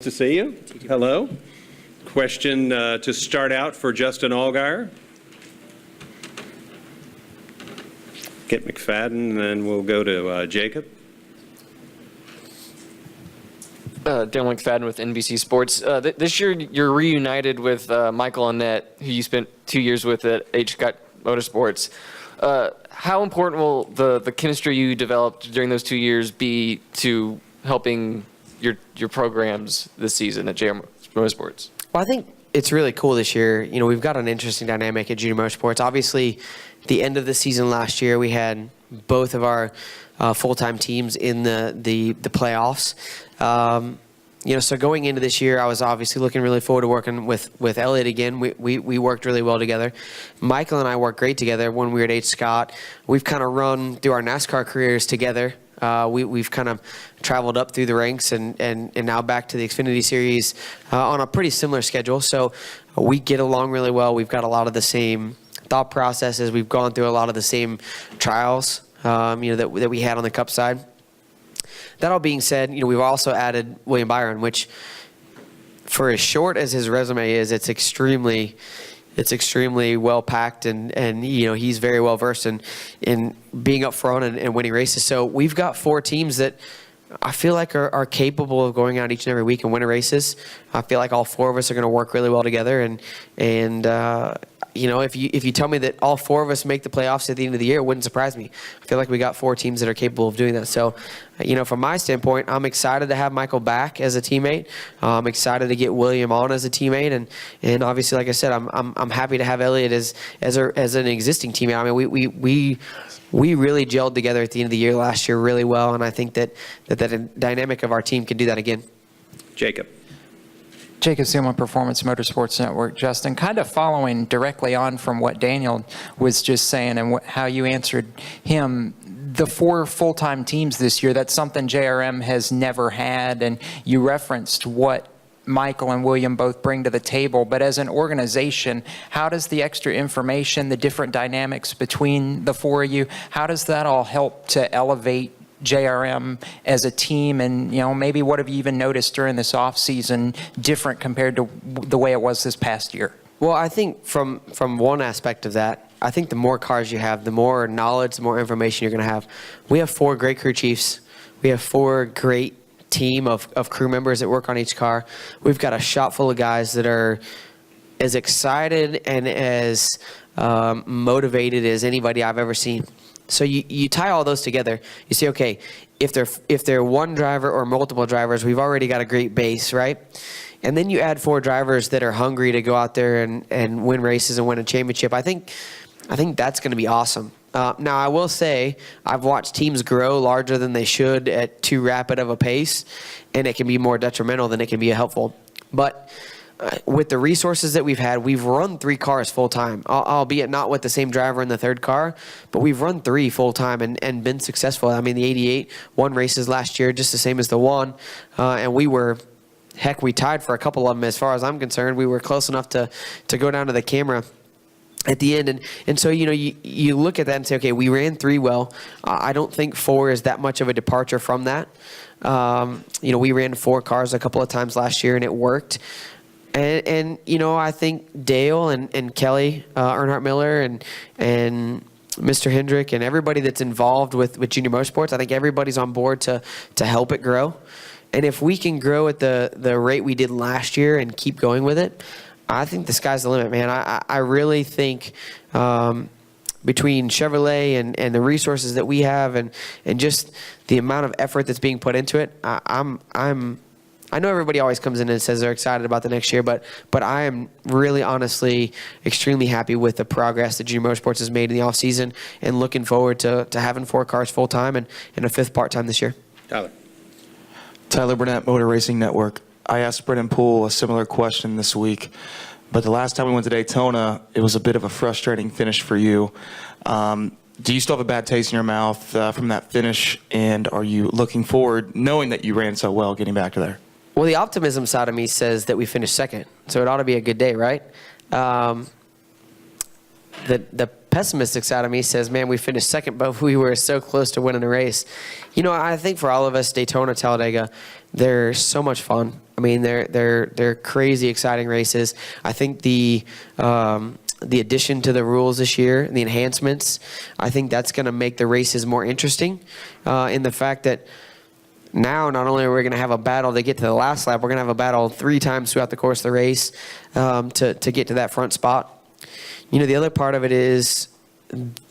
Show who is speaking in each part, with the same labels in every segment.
Speaker 1: To see you. Hello. Question to start out for Justin Allgaier. Get McFadden, and then we'll go to Jacob.
Speaker 2: Dylan McFadden with NBC Sports. This year, you're reunited with Michael Annette, who you spent 2 years with at H. Scott Motorsports. How important will the chemistry you developed during those 2 years be to helping your programs this season at JR Motorsports?
Speaker 3: Well, I think it's really cool this year. You know, we've got an interesting dynamic at Junior Motorsports. Obviously, the end of the season last year, we had both of our full-time teams in the playoffs. You know, so going into this year, I was obviously looking really forward to working with Elliott again. We worked really well together. Michael and I worked great together when we were at H. Scott. We've kind of run through our NASCAR careers together. We've kind of traveled up through the ranks and now back to the Xfinity Series on a pretty similar schedule. So we get along really well. We've got a lot of the same thought processes. We've gone through a lot of the same trials, you know, that we had on the Cup side. That all being said, you know, we've also added William Byron, which, for as short as his resume is, it's extremely well packed, and you know, he's very well versed in being up front and winning races. So we've got 4 teams that I feel like are capable of going out each and every week and winning races. I feel like all 4 of us are going to work really well together, and you know, if you tell me that all 4 of us make the playoffs at the end of the year, it wouldn't surprise me. I feel like we got 4 teams that are capable of doing that. So, you know, from my standpoint, I'm excited to have Michael back as a teammate. I'm excited to get William on as a teammate, and obviously, like I said, I'm happy to have Elliott as an existing teammate. I mean, we really gelled together at the end of the year last year really well, and I think that dynamic of our team can do that again.
Speaker 1: Jacob
Speaker 4: Seelman, Performance Motorsports Network. Justin, kind of following directly on from what Daniel was just saying and how you answered him, the 4 full-time teams this year, that's something JRM has never had, and you referenced what Michael and William both bring to the table, but as an organization, how does the extra information, the different dynamics between the 4 of you, how does that all help to elevate JRM as a team? And, you know, maybe what have you even noticed during this off season different compared to the way it was this past year?
Speaker 3: Well, I think from one aspect of that, I think the more cars you have, the more knowledge, the more information you're going to have. We have 4 great crew chiefs. We have 4 great team of crew members that work on each car. We've got a shop full of guys that are as excited and as motivated as anybody I've ever seen. So you tie all those together. You say, okay, if they're one driver or multiple drivers, we've already got a great base, right? And then you add 4 drivers that are hungry to go out there and win races and win a championship. I think that's going to be awesome. Now, I will say I've watched teams grow larger than they should at too rapid of a pace, and it can be more detrimental than it can be helpful. But with the resources that we've had, we've run 3 cars full-time, albeit not with the same driver in the 3rd car, but we've run 3 full-time and been successful. I mean, the 88 won races last year just the same as the 1, and we tied for a couple of them as far as I'm concerned. We were close enough to go down to the camera at the end. And so, you know, you look at that and say, okay, we ran 3 well. I don't think 4 is that much of a departure from that. You know, we ran 4 cars a couple of times last year, and it worked. And you know, I think Dale and Kelly Earnhardt Miller and Mr. Hendrick and everybody that's involved with Junior Motorsports, I think everybody's on board to help it grow. And if we can grow at the rate we did last year and keep going with it, I think the sky's the limit, man. I really think between Chevrolet and the resources that we have and just the amount of effort that's being put into it, I know everybody always comes in and says they're excited about the next year, but I am really honestly extremely happy with the progress that Junior Motorsports has made in the offseason and looking forward to having 4 cars full-time and a 5th part-time this year.
Speaker 5: Tyler Burnett, Motor Racing Network. I asked Brennan Poole a similar question this week, but the last time we went to Daytona, it was a bit of a frustrating finish for you. Do you still have a bad taste in your mouth from that finish, and are you looking forward, knowing that you ran so well, getting back to there?
Speaker 3: Well, the optimism side of me says that we finished 2nd, so it ought to be a good day, right? The pessimistic side of me says, man, we finished second, but we were so close to winning the race. I think for all of us, Daytona, Talladega, they're so much fun. I mean, they're crazy exciting races. I think the addition to the rules this year, the enhancements, I think that's going to make the races more interesting in the fact that now not only are we going to have a battle to get to the last lap, we're going to have a battle 3 times throughout the course of the race to get to that front spot. The other part of it is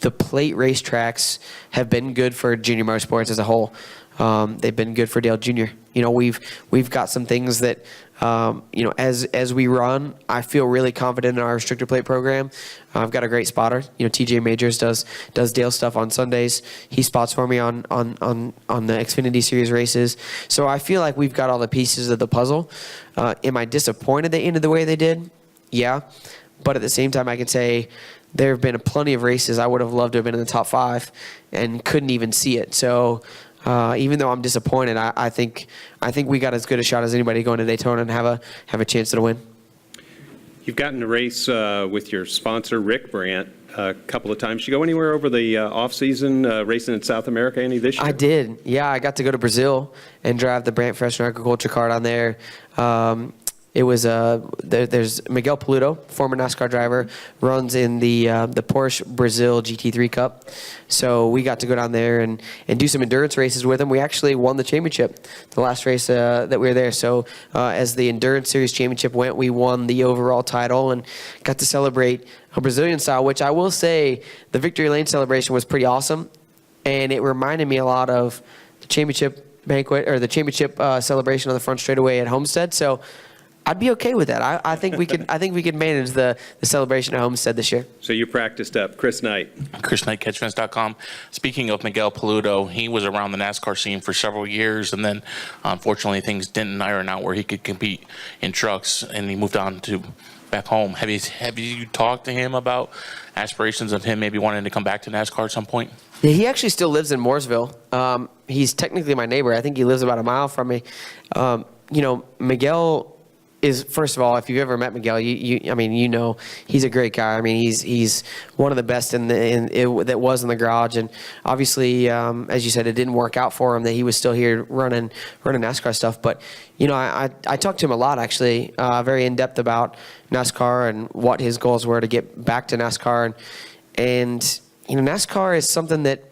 Speaker 3: the plate racetracks have been good for junior motorsports as a whole. They've been good for Dale Jr. We've got some things that as we run, I feel really confident in our restrictor plate program. I've got a great spotter. TJ Majors does Dale stuff on Sundays. He spots for me on the Xfinity Series races. So I feel like we've got all the pieces of the puzzle. Am I disappointed they ended the way they did? Yeah. But at the same time, I can say there have been plenty of races I would have loved to have been in the top 5 and couldn't even see it. So even though I'm disappointed, I think we got as good a shot as anybody going to Daytona and have a chance to win.
Speaker 1: You've gotten to race with your sponsor, Rick Brandt, a couple of times. Did you go anywhere over the off-season racing in South America any this year?
Speaker 3: I did. Yeah, I got to go to Brazil and drive the Brandt Professional Agriculture car down there. It was there's Miguel Paludo, former NASCAR driver, runs in the Porsche Brazil GT3 Cup. So we got to go down there and do some endurance races with him. We actually won the championship, the last race that we were there. So as the Endurance Series Championship went, we won the overall title and got to celebrate a Brazilian style, which I will say the Victory Lane celebration was pretty awesome. And it reminded me a lot of the championship banquet or the championship celebration on the front straightaway at Homestead. So I'd be okay with that. I think we could. I think we could manage the celebration at Homestead this year.
Speaker 1: So you practiced up. Chris Knight.
Speaker 6: Chris Knight, CatchFence.com. Speaking of Miguel Paludo, he was around the NASCAR scene for several years, and then unfortunately things didn't iron out where he could compete in trucks, and he moved on to back home. Have you talked to him about aspirations of him maybe wanting to come back to NASCAR at some point?
Speaker 3: Yeah, he actually still lives in Mooresville. He's technically my neighbor. I think he lives about a mile from me. Miguel is, first of all, if you've ever met Miguel, he's a great guy. I mean, he's one of the best that was in the garage, and obviously, as you said, it didn't work out for him that he was still here running NASCAR stuff. But I talked to him a lot, actually, very in depth about NASCAR and what his goals were to get back to NASCAR, and NASCAR is something that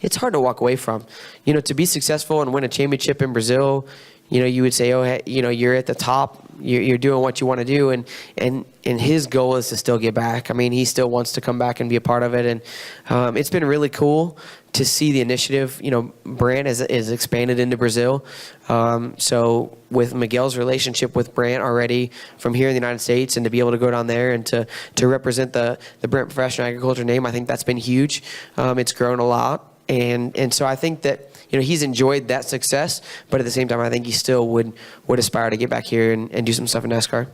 Speaker 3: it's hard to walk away from. To be successful and win a championship in Brazil, you would say, oh, hey, you're at the top. You're doing what you want to do, and his goal is to still get back. I mean, he still wants to come back and be a part of it, and it's been really cool to see the initiative. Brandt is expanded into Brazil, so with Miguel's relationship with Brandt already from here in the United States, and to be able to go down there and to represent the Brandt Professional Agriculture name, I think that's been huge. It's grown a lot, and so I think that he's enjoyed that success, but at the same time, I think he still would aspire to get back here and do some stuff in NASCAR.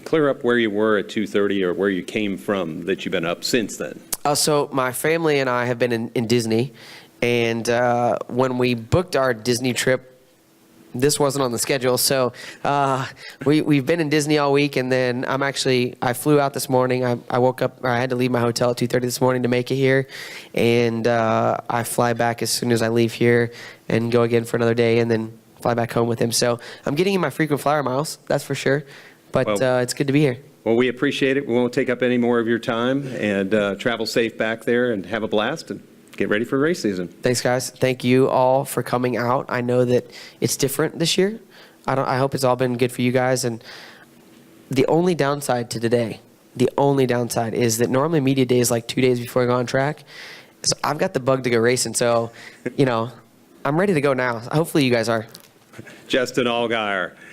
Speaker 1: Clear up where you were at 2:30 or where you came from that you've been up since then.
Speaker 3: So my family and I have been in Disney, and when we booked our Disney trip, this wasn't on the schedule. So we've been in Disney all week, and then I flew out this morning. I woke up, or I had to leave my hotel at 2:30 this morning to make it here, and I fly back as soon as I leave here and go again for another day, and then fly back home with him. So I'm getting in my frequent flyer miles, that's for sure. But it's good to be here.
Speaker 1: Well, we appreciate it. We won't take up any more of your time, and travel safe back there and have a blast and get ready for race season.
Speaker 3: Thanks, guys. Thank you all for coming out. I know that it's different this year. I hope it's all been good for you guys. And the only downside to today, is that normally media day is like 2 days before I go on track. So I've got the bug to go racing. So, I'm ready to go now. Hopefully you guys are.
Speaker 1: Justin Allgaier.